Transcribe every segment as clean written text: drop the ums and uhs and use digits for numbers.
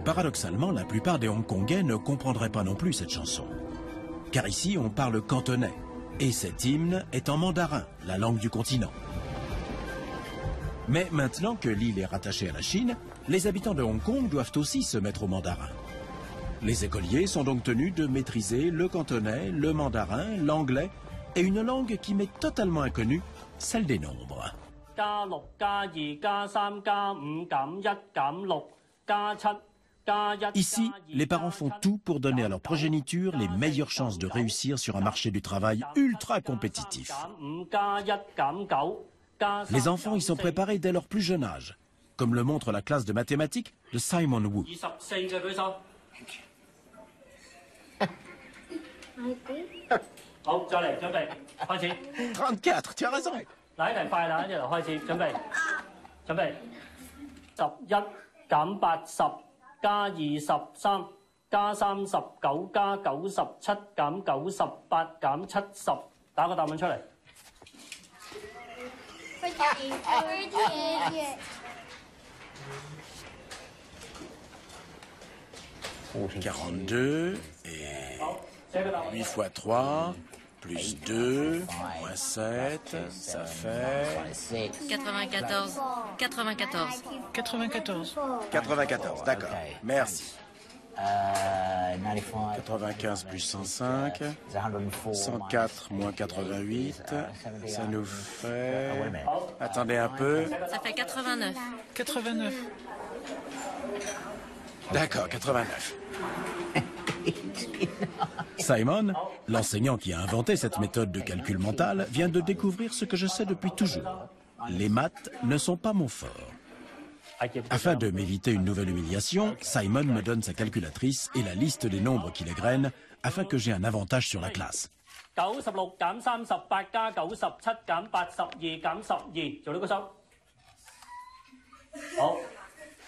Paradoxalement, la plupart des Hongkongais ne comprendraient pas non plus cette chanson. Car ici, on parle cantonais. Et cet hymne est en mandarin, la langue du continent. Mais maintenant que l'île est rattachée à la Chine, les habitants de Hong Kong doivent aussi se mettre au mandarin. Les écoliers sont donc tenus de maîtriser le cantonais, le mandarin, l'anglais et une langue qui m'est totalement inconnue, celle des nombres. Ici, les parents font tout pour donner à leur progéniture les meilleures chances de réussir sur un marché du travail ultra compétitif. Les enfants y sont préparés dès leur plus jeune âge, comme le montre la classe de mathématiques de Simon Wu. 34, tu as raison. 嗱，一題快啦，一路開始，準備，準備，11減80加23加39加97減98減70，打個答案出嚟。42 et 8 fois 3, plus 2, moins 7, ça fait... 94. 94. 94. 94, d'accord. Merci. 95 plus 105, 104 moins 88, ça nous fait... Attendez un peu. Ça fait 89. 89. D'accord, 89. Simon, l'enseignant qui a inventé cette méthode de calcul mental, vient de découvrir ce que je sais depuis toujours. Les maths ne sont pas mon fort. Afin de m'éviter une nouvelle humiliation, Simon me donne sa calculatrice et la liste des nombres qui l'égrènent, afin que j'ai un avantage sur la classe. 96減38加97減82減12，做呢個數。好，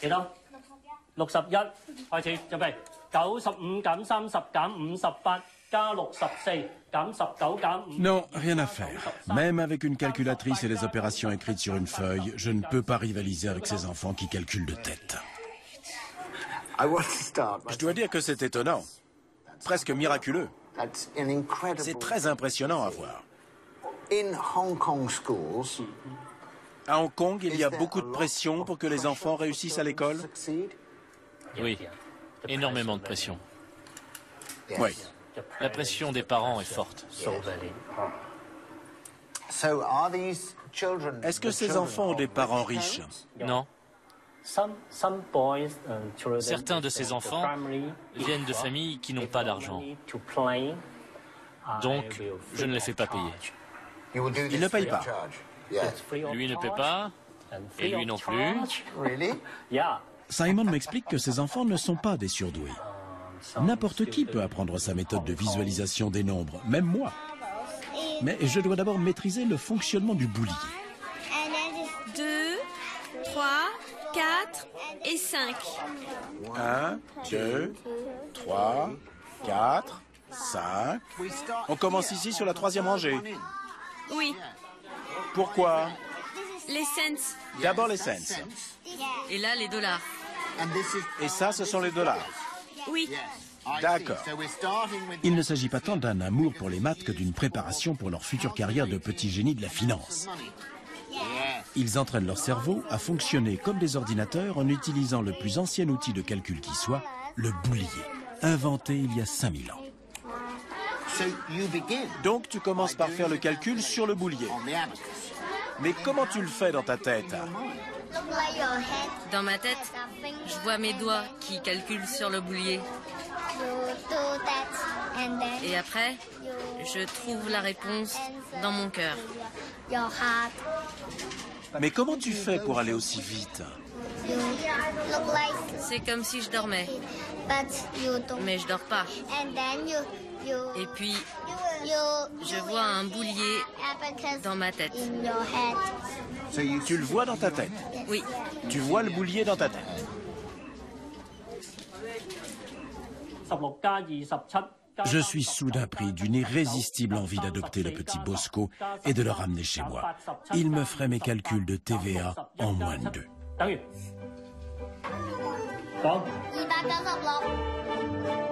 幾多？61，開始，準備。95減30減58加64減19減5。 Non, rien à faire. Même avec une calculatrice et les opérations écrites sur une feuille, je ne peux pas rivaliser avec ces enfants qui calculent de tête. Je dois dire que c'est étonnant, presque miraculeux. C'est très impressionnant à voir. À Hong Kong, il y a beaucoup de pression pour que les enfants réussissent à l'école. Oui, énormément de pression. Oui. La pression des parents est forte. Est-ce que ces enfants ont des parents riches? Non. Certains de ces enfants viennent de familles qui n'ont pas d'argent. Donc, je ne les fais pas payer. Ils ne payent pas. Lui ne paie pas, et lui non plus. Simon m'explique que ces enfants ne sont pas des surdoués. N'importe qui peut apprendre sa méthode de visualisation des nombres, même moi. Mais je dois d'abord maîtriser le fonctionnement du boulier. 2, 3, 4 et 5. 1, 2, 3, 4, 5. On commence ici sur la troisième rangée. Oui, Pourquoi? les cents. D'abord les cents. Et là, les dollars. Et ça, ce sont les dollars. Oui, D'accord. Il ne s'agit pas tant d'un amour pour les maths que d'une préparation pour leur future carrière de petits génies de la finance. Ils entraînent leur cerveau à fonctionner comme des ordinateurs en utilisant le plus ancien outil de calcul qui soit, le boulier, inventé il y a 5000 ans. Donc tu commences par faire le calcul sur le boulier. Mais comment tu le fais dans ta tête? dans ma tête, je vois mes doigts qui calculent sur le boulier. Et après, je trouve la réponse dans mon cœur. Mais comment tu fais pour aller aussi vite? C'est comme si je dormais. Mais je dors pas. Et puis, je vois un boulier dans ma tête. Tu le vois dans ta tête? Oui. Tu vois le boulier dans ta tête? 16加27 Je suis soudain pris d'une irrésistible envie d'adopter le petit Bosco et de le ramener chez moi. Il me ferait mes calculs de TVA en moins de 2. 等於講。296。